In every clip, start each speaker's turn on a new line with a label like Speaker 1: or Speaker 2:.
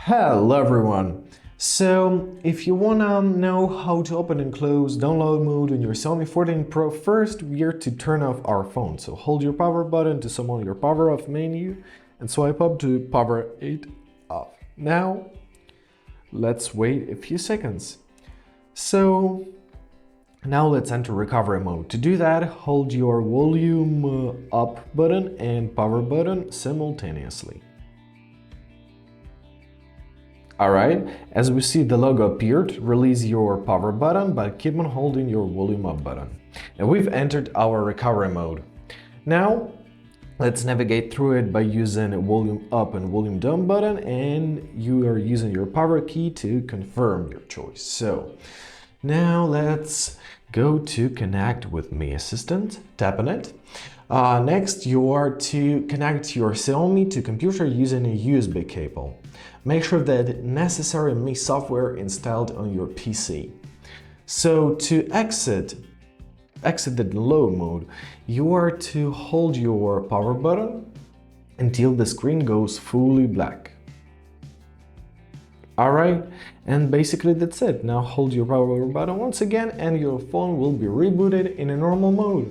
Speaker 1: Hello everyone! So, if you wanna know how to open and close download mode on your Xiaomi 14 Pro, first we are to turn off our phone. So hold your power button to summon your power off menu and swipe up to power it off. Now, let's wait a few seconds. So, now let's enter recovery mode. To do that, hold your volume up button and power button simultaneously. Alright, as we see the logo appeared, release your power button but keep on holding your volume up button. And we've entered our recovery mode. Now, let's navigate through it by using volume up and volume down button, and you are using your power key to confirm your choice. So, now let's go to connect with Mi Assistant, tap on it. Next, you are to connect your Xiaomi to computer using a USB cable. Make sure that necessary Mi software installed on your PC. So to exit the download mode, you are to hold your power button until the screen goes fully black. Alright, and basically that's it. Now hold your power button once again and your phone will be rebooted in a normal mode.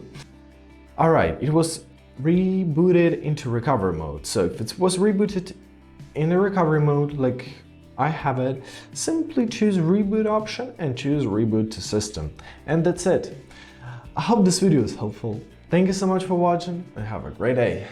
Speaker 1: Alright, it was rebooted into recovery mode. So if it was rebooted in the recovery mode, like I have it, simply choose reboot option and choose reboot to system. And that's it. I hope this video is helpful. Thank you so much for watching and have a great day.